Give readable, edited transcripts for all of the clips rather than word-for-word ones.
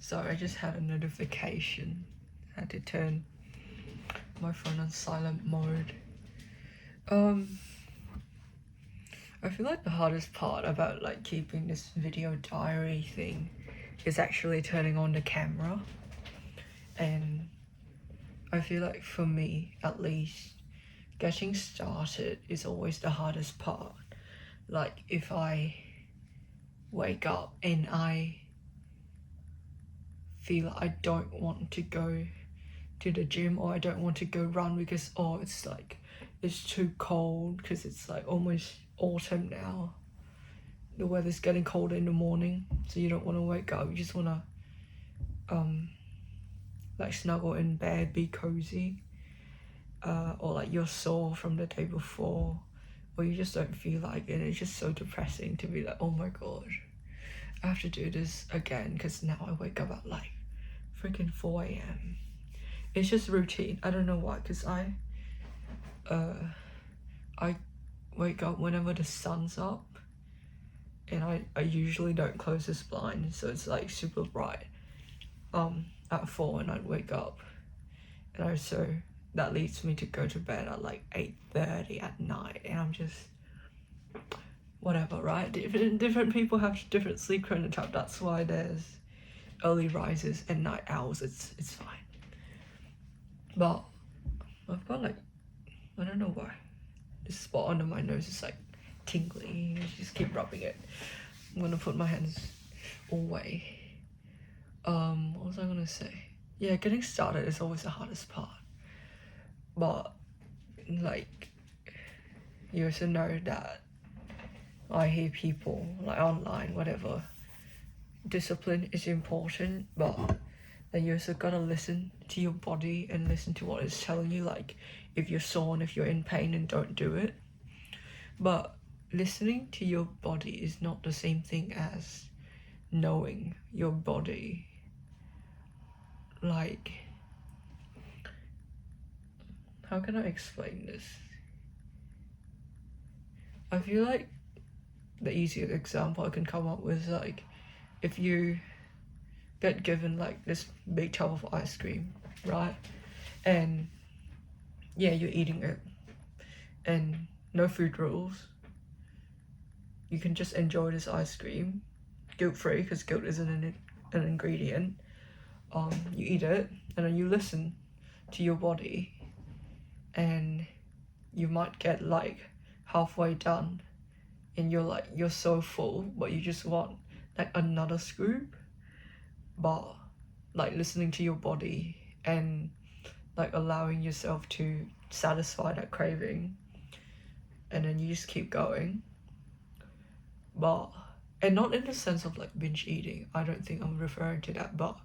Sorry, I just had a notification. I had to turn my phone on silent mode. I feel like the hardest part about like keeping this video diary thing is actually turning on the camera. And I feel like for me, at least, getting started is always the hardest part. Like if I wake up and I feel I don't want to go to the gym, or I don't want to go run because it's too cold, because it's like almost autumn now. The weather's getting colder in the morning, so you don't want to wake up. You just want to like snuggle in bed, be cozy, or like you're sore from the day before, or you just don't feel like it. It's just so depressing to be like, oh my god, I have to do this again because now I wake up at like freaking 4 a.m. It's just routine. I don't know why, because I wake up whenever the sun's up, and I usually don't close this blind, so it's like super bright at 4, and I'd wake up, and also that leads me to go to bed at like 8:30 at night, and I'm just whatever, right? Different people have different sleep chronotype. That's why there's early risers and night owls. It's fine. But I've got like, I don't know why, this spot under my nose is like tingly. Just keep rubbing it. I'm gonna put my hands away. What was I gonna say? Yeah, getting started is always the hardest part. But like, you also know that I hear people like online, whatever, discipline is important, but then you also gotta listen to your body and listen to what it's telling you. Like if you're sore and if you're in pain, and don't do it. But listening to your body is not the same thing as knowing your body. Like, how can I explain this? I feel like the easiest example I can come up with is like, if you get given like this big tub of ice cream, right? And yeah, you're eating it, and no food rules. You can just enjoy this ice cream, guilt-free, because guilt isn't an ingredient. You eat it, and then you listen to your body, and you might get like halfway done, and you're so full, but you just want like another scoop. But like listening to your body and like allowing yourself to satisfy that craving, and then you just keep going. But, and not in the sense of like binge eating, I don't think I'm referring to that, but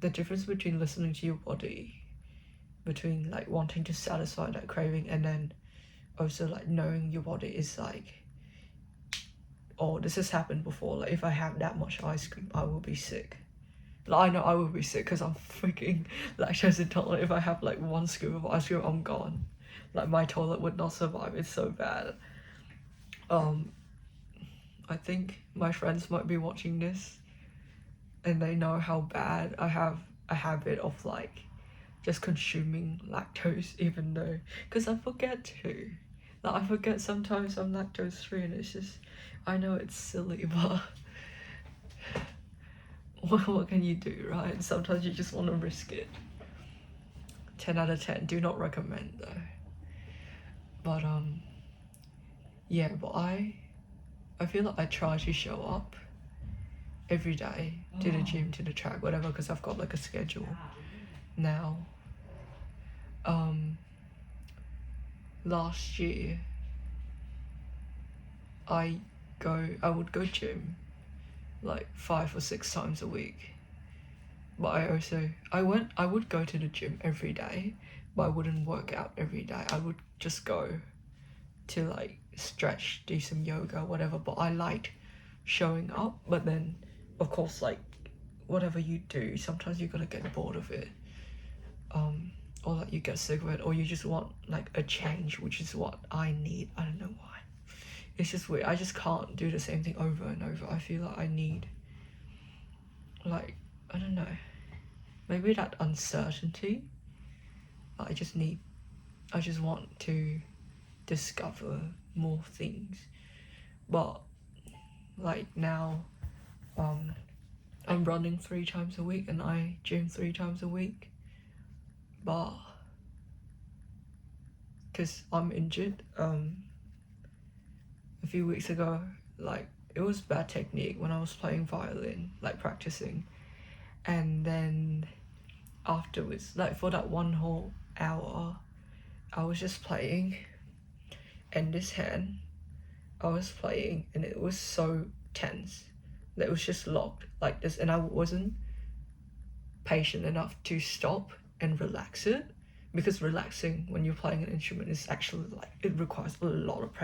the difference between listening to your body, between like wanting to satisfy that craving, and then also like knowing your body is like, oh, this has happened before, like if I have that much ice cream I will be sick. Like, I know I will be sick because I'm freaking lactose intolerant. If I have like one scoop of ice cream, I'm gone. Like my toilet would not survive. It's so bad. I think my friends might be watching this, and they know how bad I have a habit of like just consuming lactose, even though, because I forget to. Like I forget sometimes I'm lactose free, and it's just, I know it's silly, but what can you do, right? Sometimes you just want to risk it. 10 out of 10, do not recommend though. But yeah, but I feel like I try to show up every day to the gym, to the track, whatever, because I've got like a schedule now. Last year I would go gym like 5 or 6 times a week. But I would go to the gym every day, but I wouldn't work out every day. I would just go to like stretch, do some yoga, whatever. But I liked showing up. But then of course, like whatever you do, sometimes you're gonna get bored of it, or like you get sick of it, or you just want like a change, which is what I need. I don't know why, it's just weird. I just can't do the same thing over and over. I feel like I need like, I don't know, maybe that uncertainty. I just want to discover more things. But like now, I'm running 3 times a week and I gym 3 times a week. But because I'm injured, a few weeks ago, like it was bad technique when I was playing violin, like practicing, and then afterwards, like for that 1 whole hour, I was just playing, and this hand, I was playing, and it was so tense that it was just locked like this, and I wasn't patient enough to stop and relax it, because relaxing when you're playing an instrument is actually like, it requires a lot of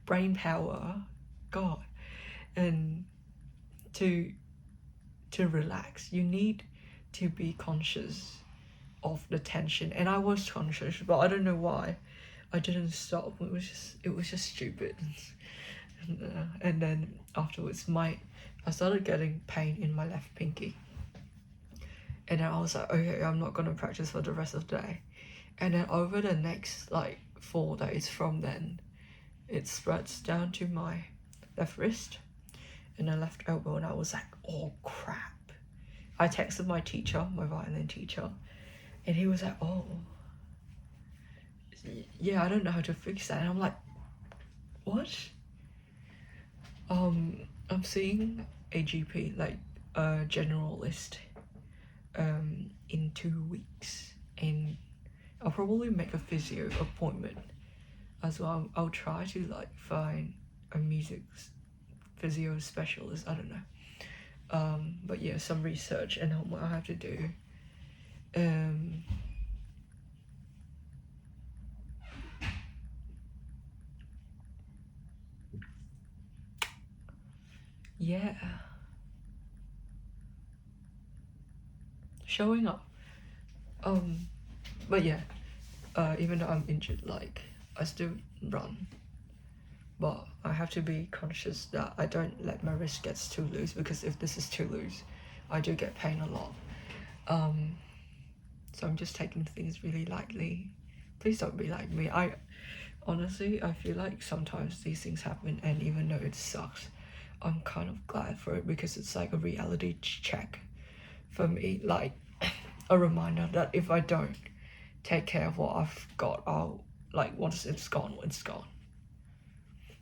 brain power, god. And to relax, you need to be conscious of the tension, and I was conscious, but I don't know why I didn't stop. It was just stupid. And then afterwards, I started getting pain in my left pinky, and then I was like, okay, I'm not gonna practice for the rest of the day. And then over the next like 4 days from then, it spreads down to my left wrist and the left elbow, and I was like, oh crap. I texted my teacher, my violin teacher, and he was like, oh yeah, I don't know how to fix that. And I'm like, what? I'm seeing a GP, like a generalist, in 2 weeks, and I'll probably make a physio appointment as well. I'll try to like find a music physio specialist, I don't know. But yeah, some research and homework I have to do. Yeah, showing up. But yeah, even though I'm injured, like I still run, but I have to be conscious that I don't let my wrist get too loose, because if this is too loose, I do get pain a lot. So I'm just taking things really lightly. Please don't be like me. Honestly, I feel like sometimes these things happen, and even though it sucks, I'm kind of glad for it, because it's like a reality check for me, like a reminder that if I don't take care of what I've got, I'll, like, once it's gone, it's gone.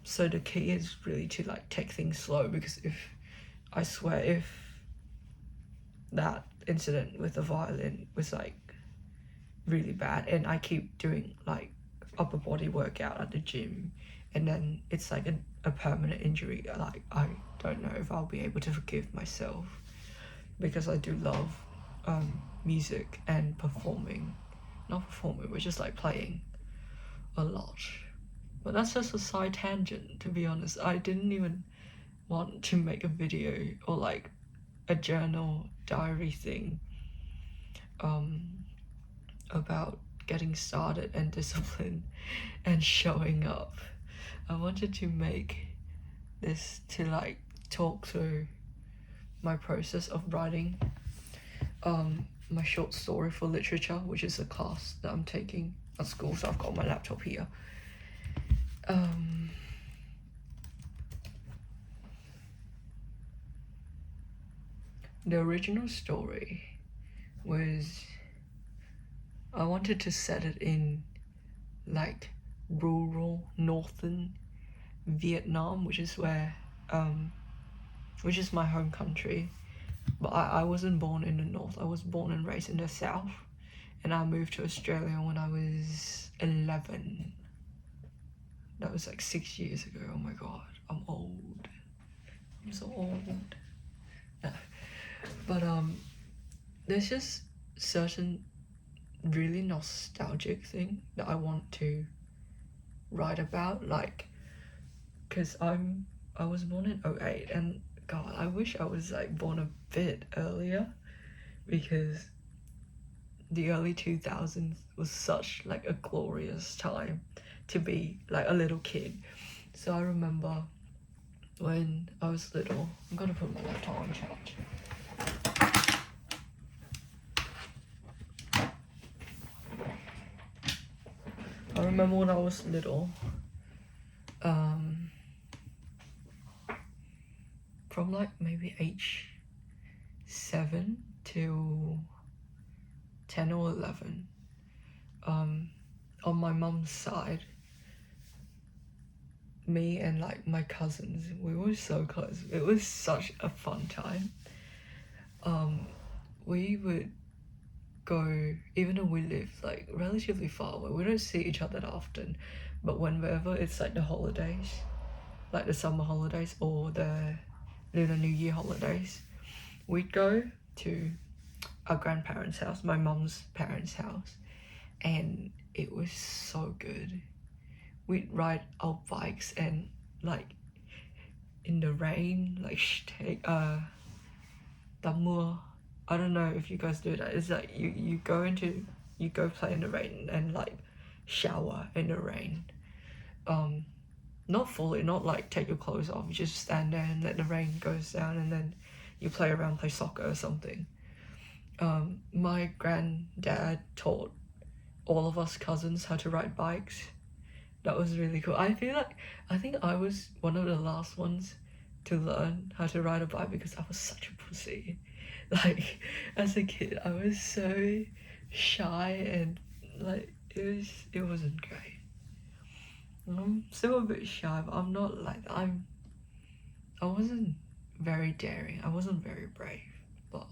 So the key is really to like take things slow, because if that incident with the violin was like really bad, and I keep doing like upper body workout at the gym, and then it's like a permanent injury, like I don't know if I'll be able to forgive myself, because I do love music and not performing, but just like playing a lot. But that's just a side tangent, to be honest. I didn't even want to make a video or like a journal diary thing about getting started and discipline and showing up. I wanted to make this to like talk through my process of writing my short story for literature, which is a class that I'm taking at school, so I've got my laptop here. The original story was, I wanted to set it in like rural northern Vietnam, which is my home country. But I wasn't born in the north. I was born and raised in the south, and I moved to Australia when I was 11. That was like 6 years ago. Oh my god, I'm old. I'm so old. No. But there's just certain really nostalgic thing that I want to write about, like, because I was born in 08, and god, I wish I was like born a bit earlier, because the early 2000s was such like a glorious time to be like a little kid. So I remember when I was little. I'm gonna put my laptop on charge. I remember when I was little, from like maybe age 7 to 10 or 11, on my mum's side, me and like my cousins, we were so close. It was such a fun time. We would go, even though we live like relatively far away, we don't see each other that often, but whenever it's like the holidays, like the summer holidays or the Lunar New Year holidays, we'd go to our grandparents' house, my mum's parents' house, and it was so good. We'd ride our bikes and like in the rain, like mưa. I don't know if you guys do that. It's like you go play in the rain and like shower in the rain. Not fully, not like take your clothes off. You just stand there and let the rain goes down, and then you play around, play soccer or something. My granddad taught all of us cousins how to ride bikes. That was really cool. I think I was one of the last ones to learn how to ride a bike because I was such a pussy. Like, as a kid, I was so shy and like it wasn't great. I'm still a bit shy, but I'm not like that. I wasn't very daring. I wasn't very brave, but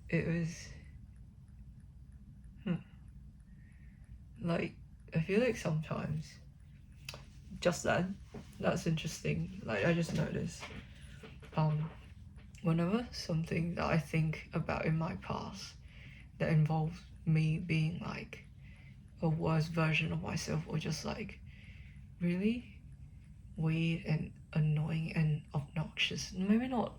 it was like I feel like sometimes just that's interesting. Like I just noticed whenever something that I think about in my past that involves me being like a worse version of myself or just like really weird and annoying and obnoxious, maybe not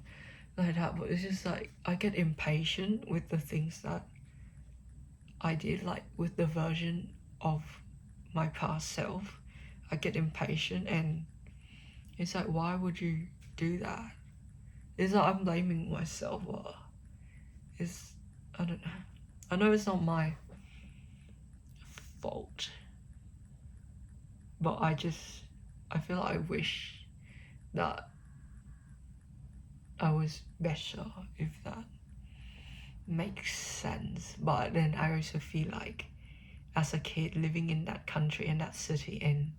like that, but it's just like I get impatient with the things that I did, like with the version of my past self. I get impatient and it's like, why would you do that? It's like I'm blaming myself, or I don't know. I know it's not my fault, but I feel like I wish that I was better, if that makes sense. But then I also feel like as a kid living in that country and that city and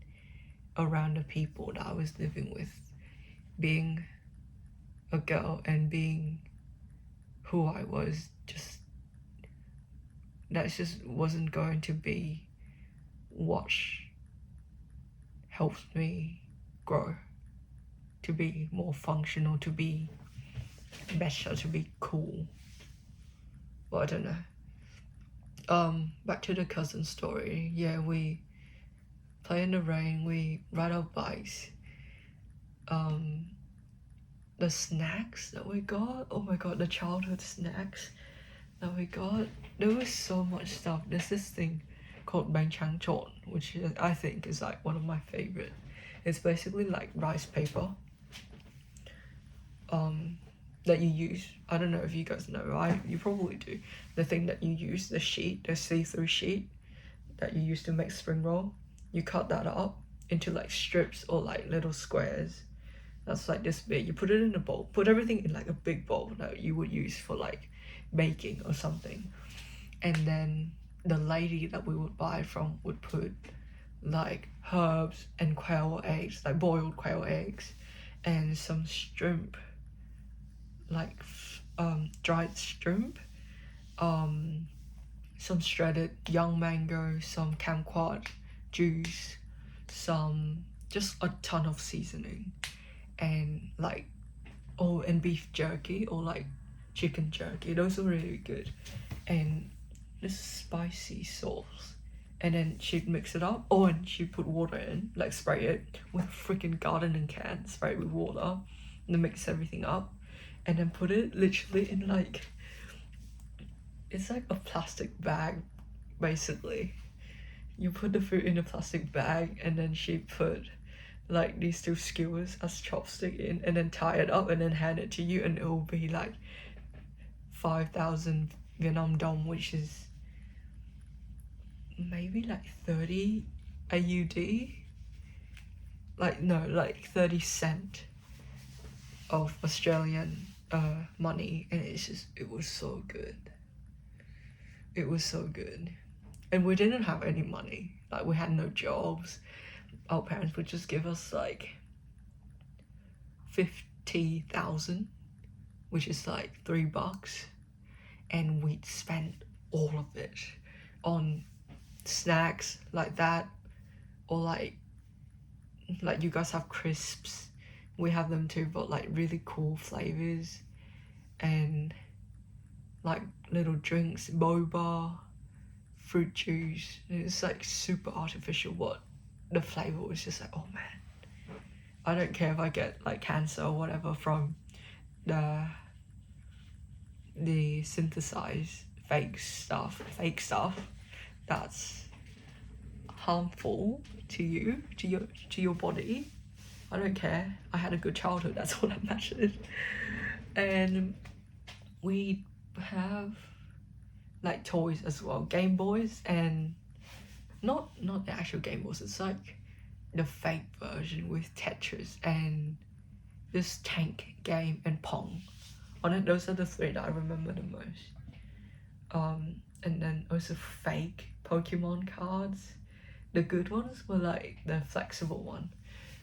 around the people that I was living with, being a girl and being who I was, that just wasn't going to be what helps me grow, to be more functional, to be better, to be cool. Well, I don't know. Back to the cousin story. Yeah, we play in the rain, we ride our bikes. The snacks that we got, oh my god, the childhood snacks that we got, there was so much stuff. There's this thing called bánh tráng trộn, which I think is like one of my favorite. It's basically like rice paper that you use. I don't know if you guys know, right? You probably do. The thing that you use, the see-through sheet that you use to make spring roll, you cut that up into like strips or like little squares that's like this big. You put it in a bowl, put everything in like a big bowl that you would use for like baking or something, and then the lady that we would buy from would put like herbs and quail eggs, like boiled quail eggs, and some shrimp, like dried shrimp, some shredded young mango, some kumquat juice, just a ton of seasoning, and like and beef jerky or like chicken jerky. Those are really good, and this spicy sauce. And then she'd mix it up. Oh, and she'd put water in, like spray it with a freaking gardening can, spray it with water, and then mix everything up, and then put it literally in like, it's like a plastic bag, basically. You put the fruit in a plastic bag, and then she put like these two skewers as chopstick in, and then tie it up and then hand it to you, and it will be like 5,000 Vietnam dong, which is maybe like 30 AUD. Like no, like 30 cent of Australian money, and it was so good. It was so good. And we didn't have any money. Like, we had no jobs. Our parents would just give us like 50,000, which is like $3, and we'd spend all of it on snacks like that, or like you guys have crisps, we have them too, but like really cool flavors, and like little drinks, boba, fruit juice. It's like super artificial, but the flavor was just like, oh man, I don't care if I get like cancer or whatever from the synthesized fake stuff that's harmful to you, to your body. I don't care. I had a good childhood, that's all that matters. And we have like toys as well, Game Boys, and not the actual Game Boys, it's like the fake version with Tetris and this tank game and Pong on it. Those are the three that I remember the most. And then also fake Pokemon cards. The good ones were like the flexible one.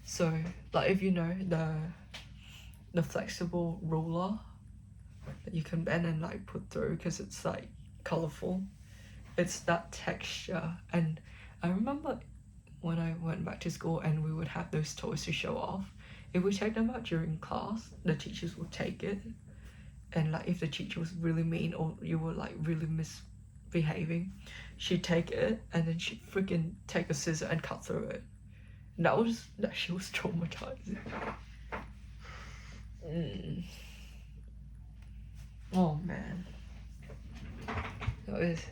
So like, if you know the flexible ruler that you can bend and like put through, because it's like colorful, it's that texture. And I remember when I went back to school and we would have those toys to show off, if we take them out during class, the teachers would take it, and like if the teacher was really mean or you were like really misbehaving, she'd take it and then she'd freaking take a scissor and cut through it. And that shit was traumatizing. Oh man,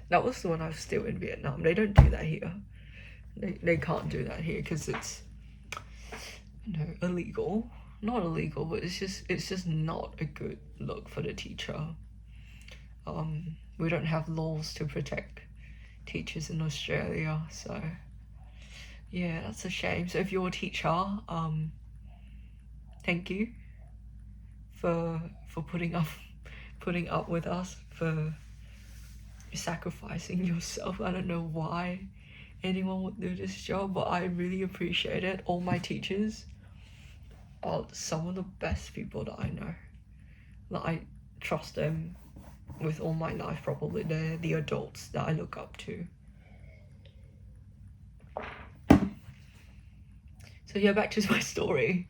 that was when I was still in Vietnam. They don't do that here. They can't do that here because it's, you know, illegal. Not illegal, but it's just not a good look for the teacher. We don't have laws to protect teachers in Australia, so yeah, that's a shame. So if you're a teacher, thank you for putting up with us, for sacrificing yourself. I don't know why anyone would do this job, but I really appreciate it. All my teachers are some of the best people that I know. Like, I trust them with all my life. Probably they're the adults that I look up to. So yeah, back to my story.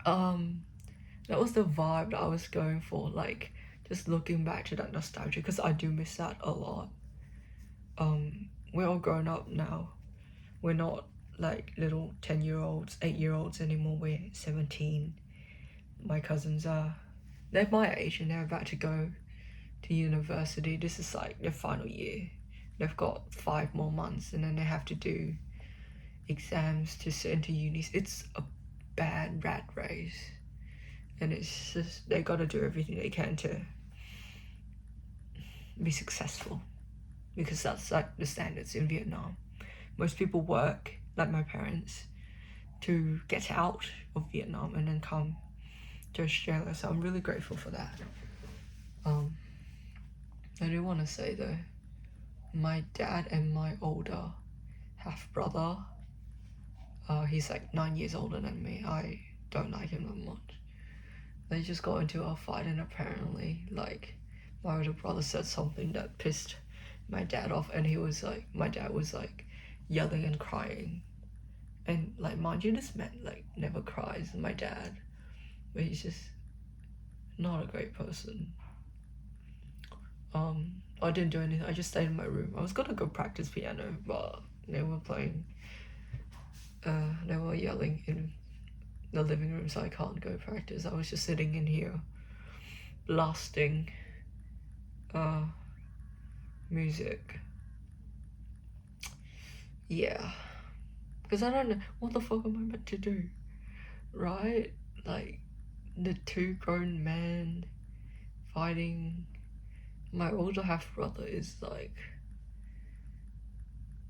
That was the vibe that I was going for, like just looking back to that nostalgia, because I do miss that a lot. We're all grown up now. We're not like little 10-year-olds, 8-year-olds anymore. We're 17. My cousins they're my age and they're about to go to university. This is like their final year. They've got 5 more months and then they have to do exams to sit into unis. It's a bad rat race, and it's just, they gotta do everything they can to be successful, because that's like the standards in Vietnam. Most people work, like my parents, to get out of Vietnam and then come to Australia, so I'm really grateful for that. I do want to say though, my dad and my older half brother, he's like 9 years older than me. I don't like him that much. They just got into a fight, and apparently like my older brother said something that pissed my dad off, and my dad was like yelling and crying. And like, mind you, this man like never cries, my dad, but he's just not a great person. I didn't do anything. I just stayed in my room. I was gonna go practice piano, but they were playing. They were yelling in the living room, so I can't go practice. I was just sitting in here, blasting music. Yeah, Because I don't know what the fuck am I meant to do, right? Like the two grown men fighting. My older half brother is like,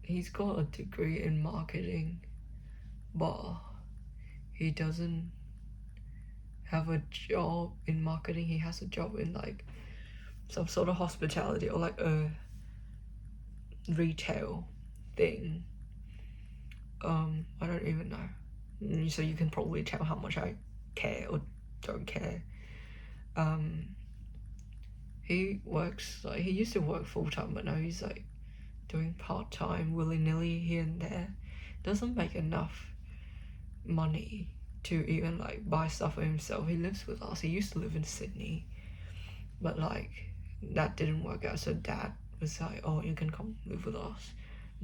he's got a degree in marketing, but he doesn't have a job in marketing. He has a job in like some sort of hospitality or like a retail thing. I don't even know. So you can probably tell how much I care or don't care. He works, like, he used to work full-time, but now he's like doing part-time willy-nilly here and there. Doesn't make enough money to even like buy stuff for himself. He lives with us. He used to live in Sydney, but like that didn't work out, so dad was like, oh, you can come live with us.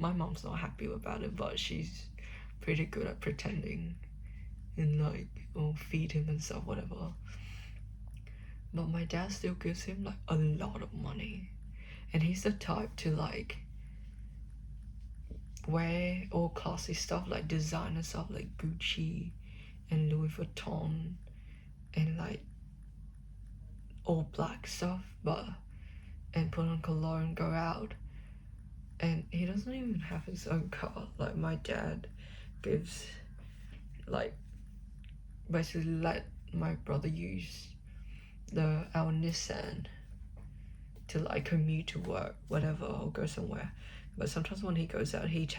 My mom's not happy about it, but she's pretty good at pretending and like, oh, feed him and stuff, whatever. But my dad still gives him like a lot of money, and he's the type to like wear all classy stuff, like designer stuff like Gucci and Louis Vuitton and like all black stuff, but and put on cologne, go out. And he doesn't even have his own car. Like my dad gives, like, basically let my brother use our Nissan to like commute to work, whatever, or go somewhere. But sometimes when he goes out, he'd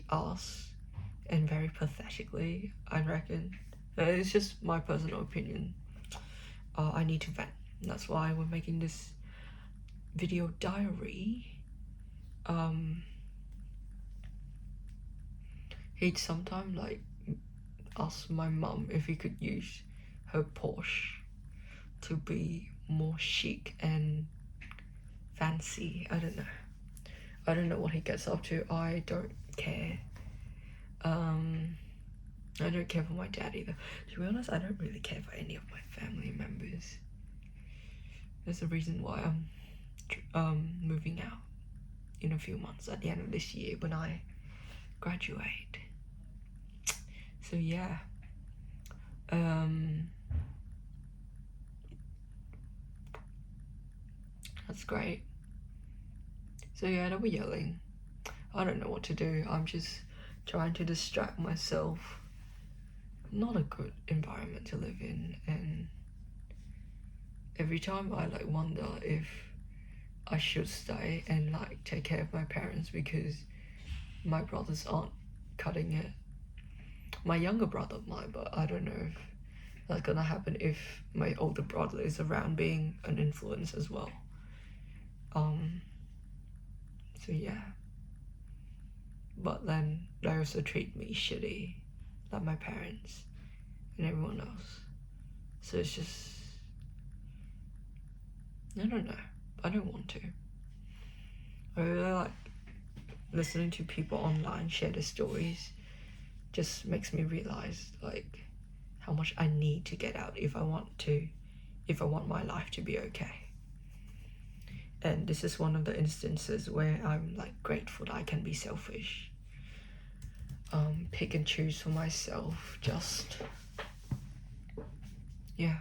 ask, and very pathetically, I reckon. It's just my personal opinion. I need to vent. That's why we're making this video diary. He'd sometimes like ask my mum if he could use her Porsche to be more chic and fancy. I don't know what he gets up to. I don't care. I don't care for my dad either. To be honest, I don't really care for any of my family members. There's the reason why I'm moving out in a few months at the end of this year when I graduate. So yeah. That's great. So yeah, they'll be yelling. I don't know what to do. I'm just trying to distract myself. Not a good environment to live in, and every time I like wonder if I should stay and like take care of my parents because my brothers aren't cutting it. My younger brother might, but I don't know if that's gonna happen if my older brother is around being an influence as well. So yeah. But then they also treat me shitty, like my parents and everyone else. So it's just, I don't know. I don't want to. I really like listening to people online share their stories. Just makes me realize like how much I need to get out if I want my life to be okay. And this is one of the instances where I'm like grateful that I can be selfish. Pick and choose for myself, just, yeah.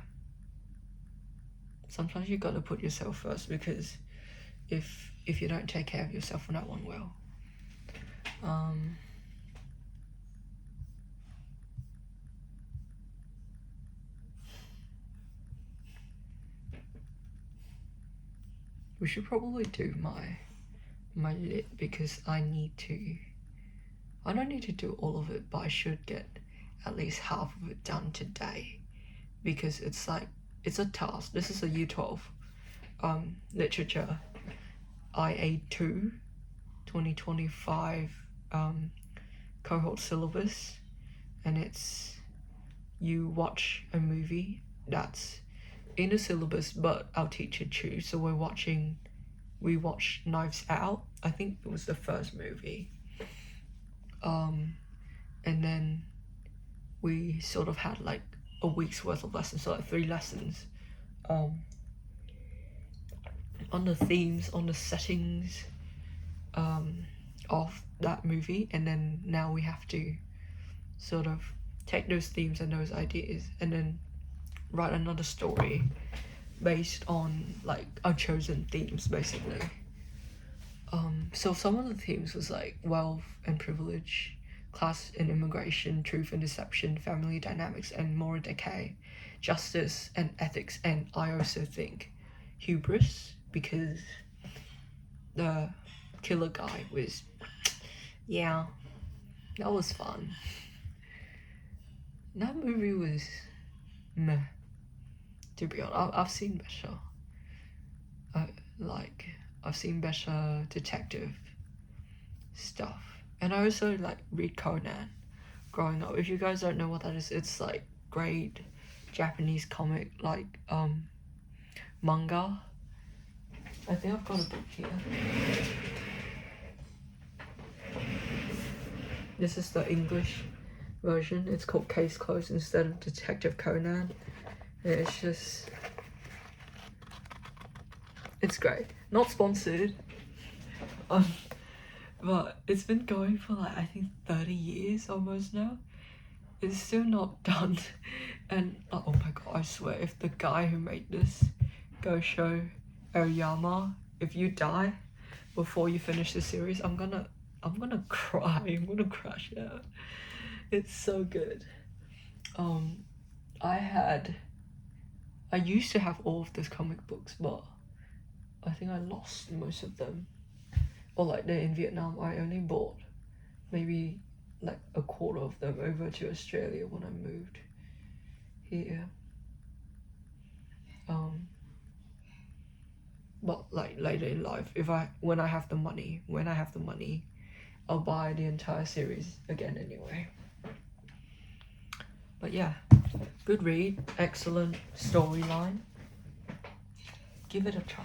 Sometimes you gotta put yourself first, because if you don't take care of yourself, no one will. We should probably do my lit, because I don't need to do all of it, but I should get at least half of it done today, because it's like, it's a task. This is a U12 literature IA2 2025 cohort syllabus, and it's you watch a movie that's in the syllabus, but our teacher choose. So we watched Knives Out. I think it was the first movie. And then we sort of had like a week's worth of lessons, so like 3 lessons on the themes, on the settings, on of that movie, and then now we have to sort of take those themes and those ideas and then write another story based on like our chosen themes, basically. So some of the themes was like wealth and privilege, class and immigration, truth and deception, family dynamics and moral decay, justice and ethics, and I also think hubris, because the killer guy was, yeah, that was fun. That movie was meh, to be honest. I've seen better. I've seen better detective stuff. And I also like read Conan growing up. If you guys don't know what that is, it's like great Japanese comic, like manga. I think I've got a book here. This is the English version. It's called Case Closed instead of Detective Conan. And it's great. Not sponsored. But it's been going for like I think 30 years almost now. It's still not done. And oh my god, I swear, if the guy who made this, Gosho Aoyama, if you die before you finish the series, I'm gonna cry. I'm gonna crash out. It's so good. I used to have all of those comic books, but I think I lost most of them. Or like they're in Vietnam, I only bought maybe like a quarter of them over to Australia when I moved here. But like later in life, when I have the money, I'll buy the entire series again anyway. But yeah, good read, excellent storyline. Give it a try.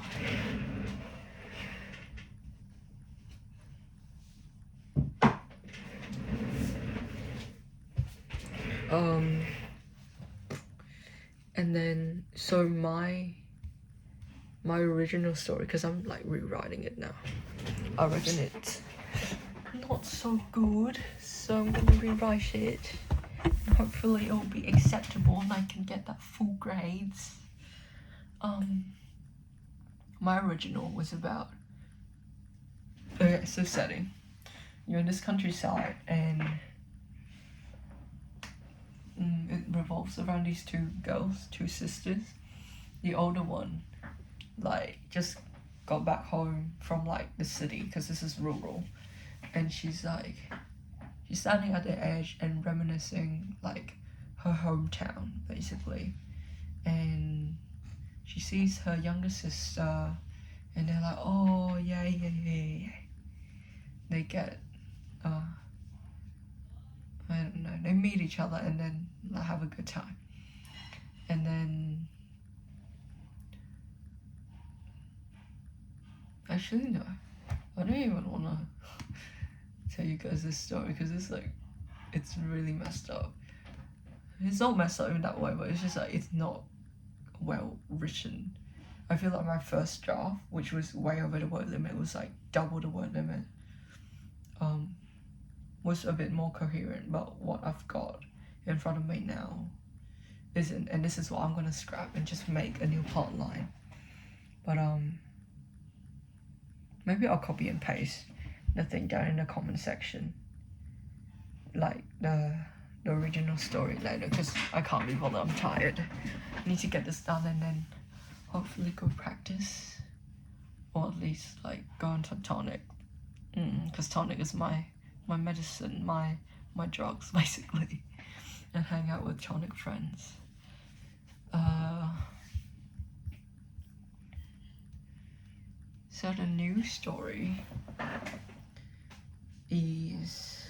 And then so my original story, because I'm like rewriting it now, I reckon it's not so good, so I'm gonna rewrite it. Hopefully it'll be acceptable and I can get that full grades. My original was about, okay, so setting, you're in this countryside and it revolves around these two girls, two sisters. The older one like just got back home from like the city, because this is rural, and she's standing at the edge and reminiscing like her hometown basically, and she sees her younger sister and they're like, oh yeah. They get I don't know, they meet each other and then like, have a good time. And then actually no, I don't even want to tell you guys this story because it's really messed up. It's not messed up in that way, but it's just like it's not well written. I feel like my first draft, which was way over the word limit, was like double the word limit, was a bit more coherent, but what I've got in front of me now isn't, and this is what I'm gonna scrap and just make a new plot line. But maybe I'll copy and paste the thing down in the comment section, like the original story later, because I can't be bothered, I'm tired. I need to get this done and then hopefully go practice, or at least like go on to tonic, because tonic is my medicine, my drugs basically, and hang out with tonic friends. So the new story is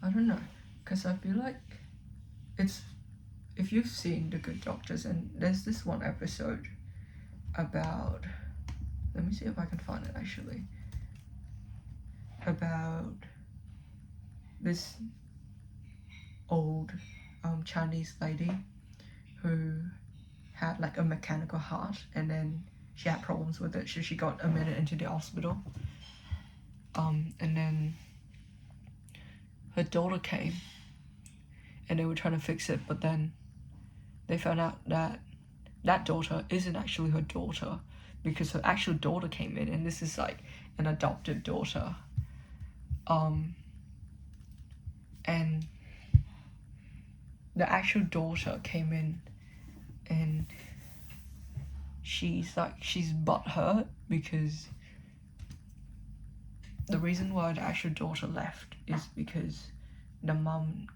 I don't know, because I feel like it's, if you've seen The Good Doctors, and there's this one episode about, let me see if I can find it actually, about this old Chinese lady who had like a mechanical heart, and then she had problems with it, so she got admitted into the hospital. And then her daughter came, and they were trying to fix it, but then they found out that that daughter isn't actually her daughter, because her actual daughter came in, and this is like an adopted daughter. And the actual daughter came in, and she's butthurt because the reason why the actual daughter left is because the mum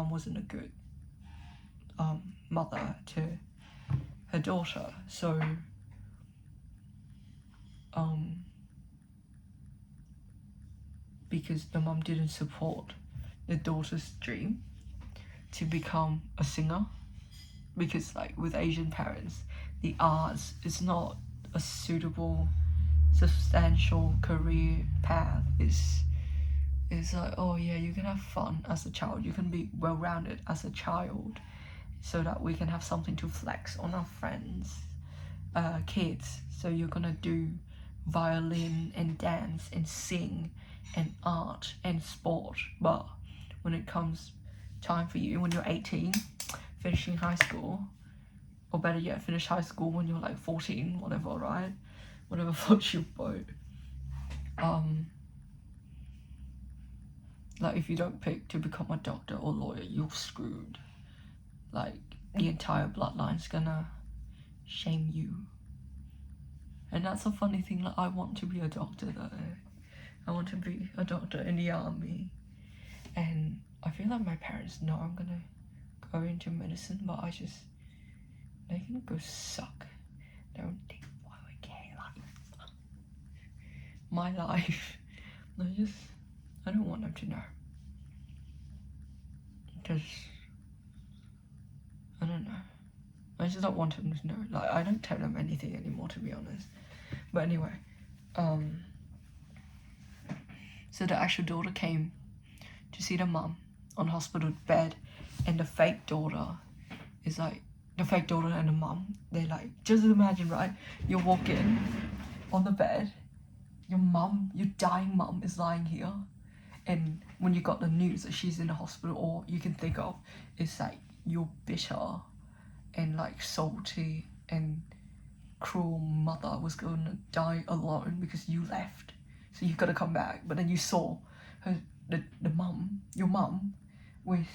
wasn't a good mother to her daughter. So because the mum didn't support the daughter's dream to become a singer, because like with Asian parents, the arts is not a suitable, substantial career path. It's like, oh yeah, you can have fun as a child, you can be well-rounded as a child, so that we can have something to flex on our friends, kids. So you're gonna do violin and dance and sing and art and sport, but when it comes time for you, when you're 18, finishing high school, or better yet, finish high school when you're like 14, whatever, right? Whatever floats your boat. Like if you don't pick to become a doctor or lawyer, you're screwed. Like the entire bloodline's gonna shame you. And that's a funny thing, like I want to be a doctor though. I want to be a doctor in the army. And I feel like my parents know I'm gonna go into medicine, but they can go suck. They don't think why I care, like my life. I don't want them to know. Because I don't know. I just don't want them to know. Like I don't tell them anything anymore, to be honest. But anyway, so the actual daughter came to see the mum on hospital bed, and the fake daughter is like, the fake daughter and the mum, they like, just imagine, right? You walk in on the bed, your dying mum is lying here, and when you got the news that she's in the hospital, all you can think of is like your bitter and like salty and cruel mother was gonna die alone because you left, so you've got to come back. But then you saw your mum with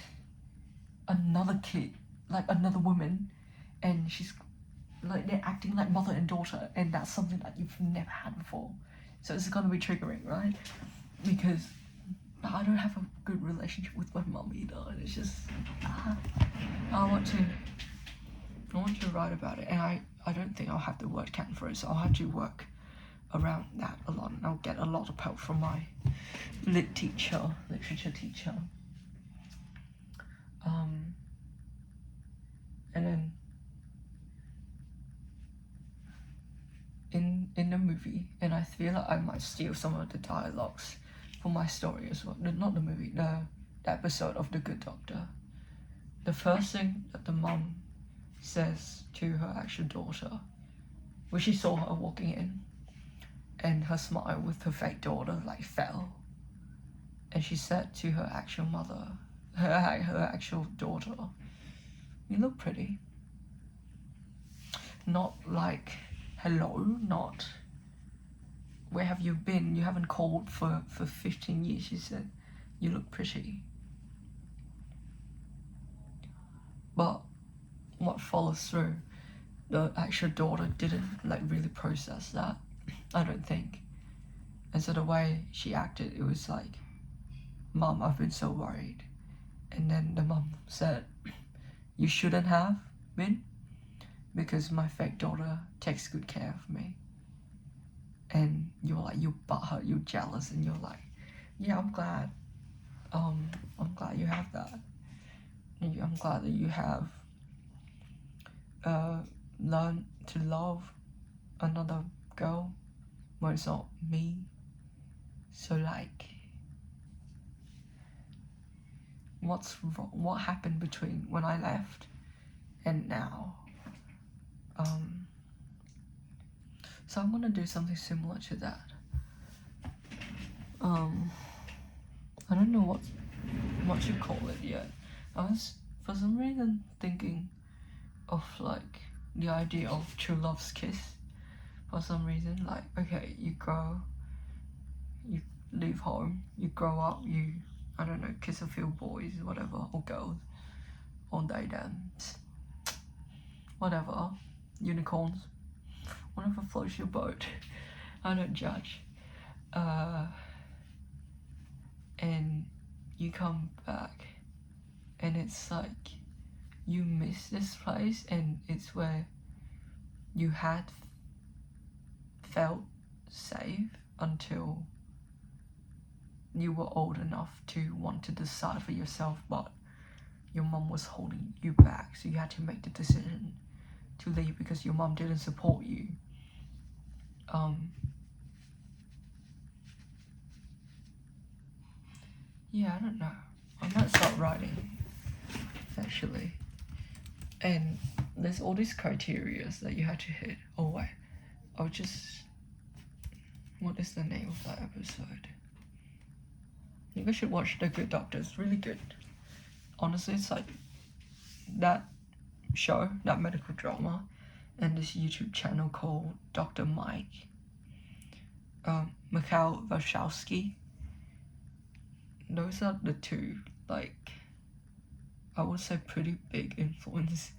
another kid, like another woman, and she's like, they're acting like mother and daughter, and that's something that you've never had before. So it's gonna be triggering, right? Because I don't have a good relationship with my mum either, and it's just I want to write about it, and I don't think I'll have the word count for it, so I'll have to work around that a lot, and I'll get a lot of help from my literature teacher. And then in the movie, and I feel like I might steal some of the dialogues for my story as well. Not the movie, the episode of The Good Doctor. The first thing that the mum says to her actual daughter, when she saw her walking in, and her smile with her fake daughter like fell, and she said to her actual mother, her actual daughter, "You look pretty." Not like, hello, not, "Where have you been? You haven't called for 15 years. She said, "You look pretty." But what follows through, the actual daughter didn't like really process that, I don't think. And so the way she acted, it was like, "Mom, I've been so worried." And then the mom said, "You shouldn't have been, because my fake daughter takes good care of me." And you're like, you butthurt, you're jealous, and you're like, yeah, I'm glad you have that. And I'm glad that you have learned to love another girl when it's not me. So like, what happened between when I left and now? So I'm gonna do something similar to that. I don't know what you call it yet. I was for some reason thinking of like the idea of true love's kiss. For some reason, like, okay, you leave home, you grow up, you, I don't know, kiss a few boys, whatever, or girls, or they dance, whatever, unicorns, whatever floats your boat. I don't judge. And you come back, and it's like you miss this place, and it's where you had felt safe until you were old enough to want to decide for yourself, but your mom was holding you back, so you had to make the decision to leave because your mom didn't support you. Yeah, I don't know. I might start writing, actually. And there's all these criteria that you had to hit. Oh wait, what is the name of that episode? You guys should watch The Good Doctor. It's really good. Honestly, it's like that show, that medical drama, and this YouTube channel called Dr. Mike. Mikhail Wachowski. Those are the two, like, I would say pretty big influence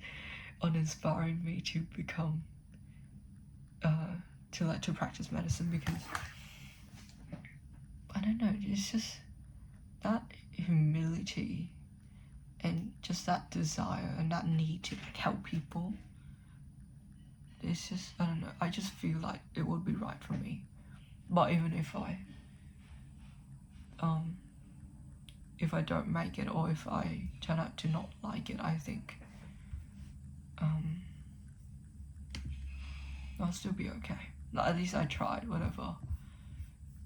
on inspiring me to become, to practice medicine, because, I don't know, it's just that humility and just that desire and that need to like, help people. It's just, I don't know, I just feel like it would be right for me. But even if I don't make it, or if I turn out to not like it, I think I'll still be okay. At least I tried, whatever.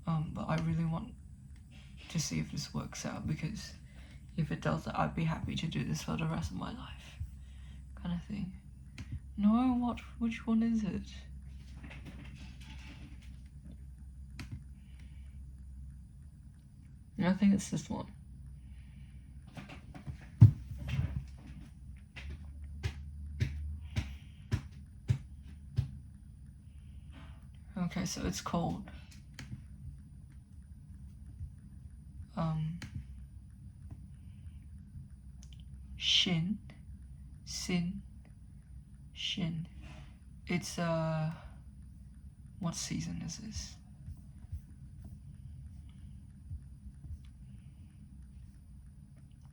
But I really want to see if this works out, because if it does, I'd be happy to do this for the rest of my life, kind of thing. No, which one is it? I think it's this one. Okay, so it's called Shin. It's what season is this?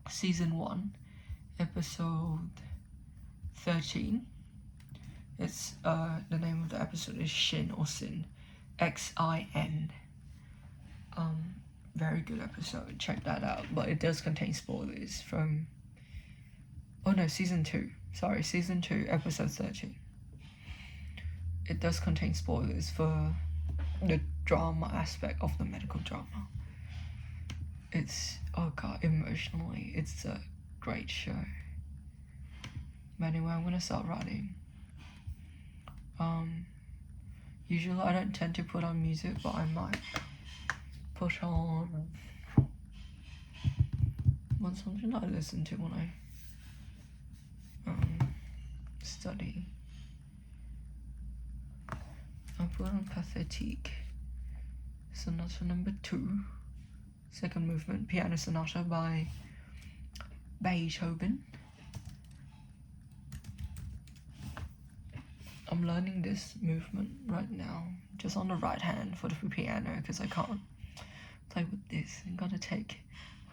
Season 1, episode 13. It's the name of the episode is Shin or Sin, Xin. Very good episode. Check that out. But it does contain spoilers from. Oh no, season 2. Sorry, season 2, episode 13. It does contain spoilers for the drama aspect of the medical drama. It's, oh god, emotionally, it's a great show. But anyway, I'm gonna start writing. Usually I don't tend to put on music, but I might put on something I listen to when I study. I put on Pathetique, Sonata number 2, second movement, piano sonata by Beethoven. I'm learning this movement right now, just on the right hand for the piano, because I can't play with this. I'm gonna take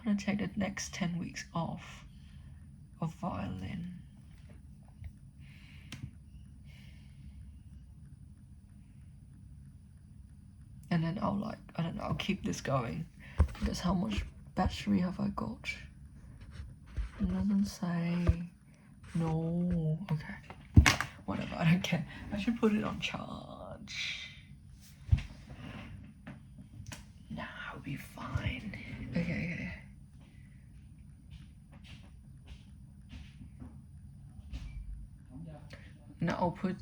the next 10 weeks off of violin. And then I'll keep this going, because how much battery have I got? It doesn't say. No, okay. Whatever, I don't care. I should put it on charge. Nah, I'll be fine. Okay. Now I'll put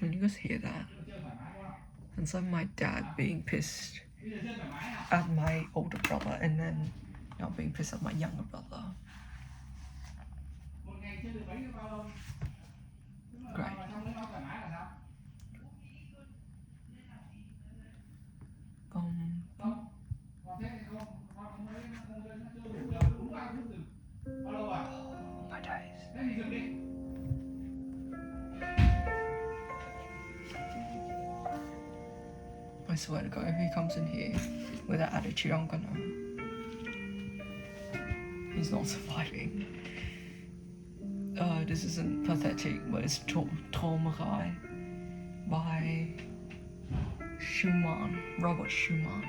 Can you guys hear that? It's like my dad being pissed at my older brother and then not being pissed at my younger brother. Great. Oh, my days. I swear to God, if he comes in here with that attitude, I'm gonna... He's not surviving. This isn't pathetic, but it's Träumerei by Schumann, Robert Schumann.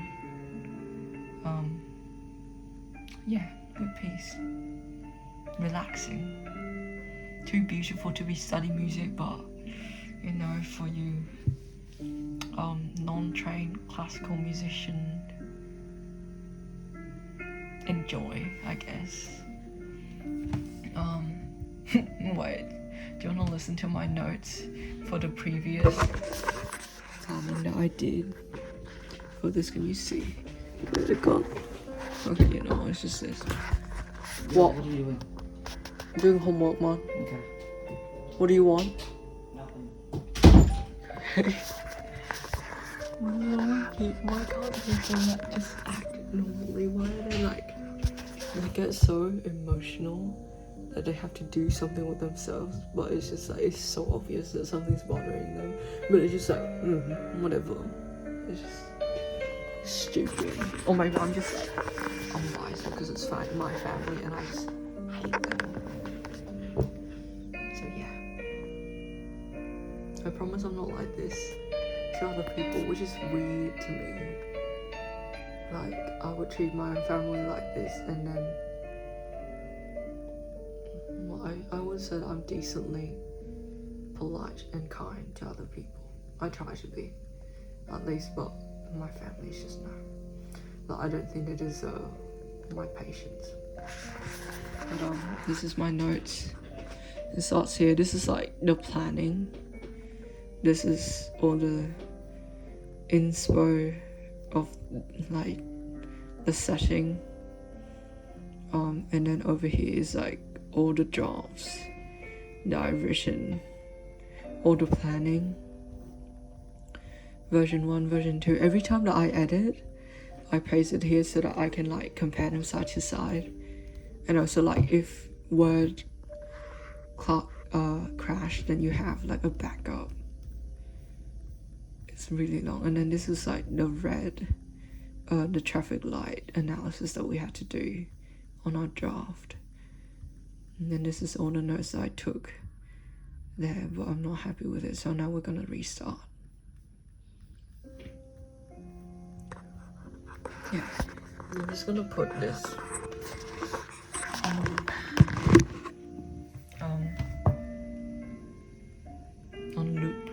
Yeah, good piece. Relaxing. Too beautiful to be study music, but you know, for you non-trained classical musician, enjoy, I guess. Wait, do you want to listen to my notes for the previous timing that I did? For this, can you see? Where'd it go? Okay, you know, it's just this. What? What are you doing? I'm doing homework, man. Okay. What do you want? Nothing. Why can't people like just act normally? Why are they like get so emotional that they have to do something with themselves? But it's just like, it's so obvious that something's bothering them. But it's just like, whatever. It's just stupid. Or maybe I'm just like, I'm biased because it's my family and I just hate them. So yeah. I promise I'm not like this to other people, which is weird to me. Like, I would treat my own family like this, and then I would say I'm decently polite and kind to other people. I try to be, at least, but my family's just no. Like, I don't think they deserve my patience. But this is my notes. It starts here. This is like the planning. This is all the inspo of like the setting, and then over here is like all the drafts that I've written, all the planning, version 1, version 2. Every time that I edit, I paste it here so that I can like compare them side to side, and also like if Word crash, then you have like a backup. It's really long. And then this is like the red, the traffic light analysis that we had to do on our draft. And then this is all the notes that I took there, but I'm not happy with it, so now we're gonna restart. Yeah, I'm just gonna put this on loop,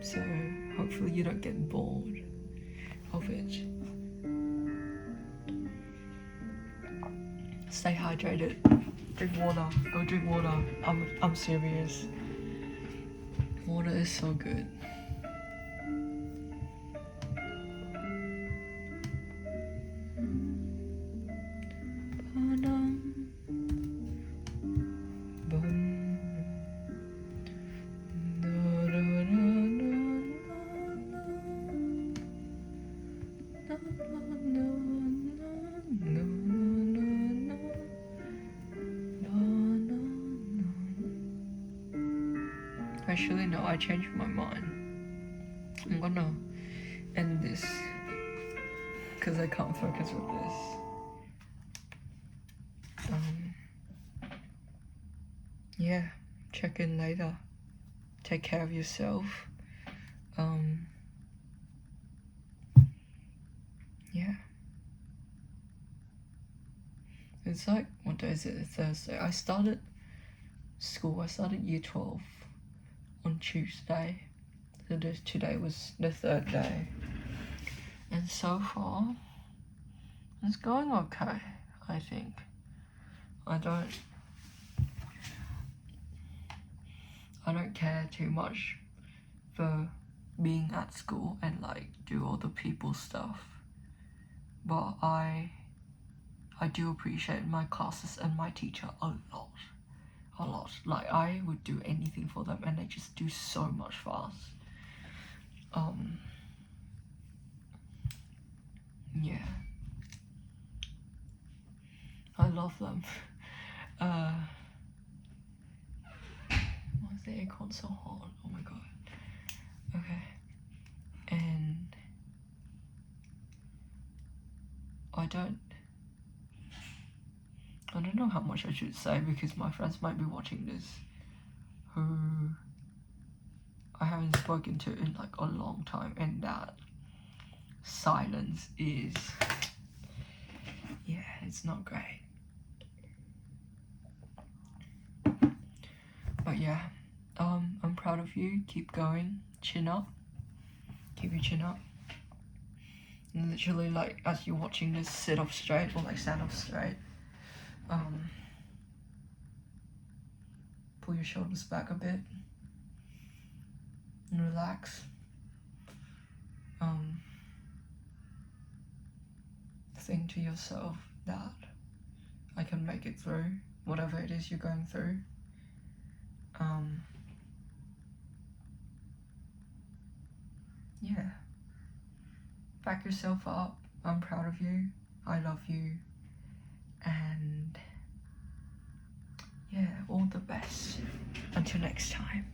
so hopefully you don't get bored of it. Stay hydrated. Drink water. Go drink water. I'm serious. Water is so good. Actually, no, I changed my mind. I'm gonna end this because I can't focus with this. Yeah, check in later. Take care of yourself. Yeah. It's like, what day is it? Thursday. I started school. I started year 12 on Tuesday. So today was the 3rd day. And so far, it's going okay, I think. I don't care too much for being at school and like do all the people stuff, but I do appreciate my classes and my teacher a lot. Like I would do anything for them and they just do so much for us. Yeah, I love them. Why is the aircon so hot? Oh my god. Okay. And I don't know how much I should say because my friends might be watching this who I haven't spoken to in like a long time, and that silence is, yeah, it's not great. But yeah, I'm proud of you. Keep going. Chin up. Keep your chin up. And literally, like, as you're watching this, sit up straight or like stand up straight. Pull your shoulders back a bit and relax. Think to yourself that I can make it through whatever it is you're going through. Yeah. Back yourself up. I'm proud of you. I love you. And yeah, all the best. Until next time.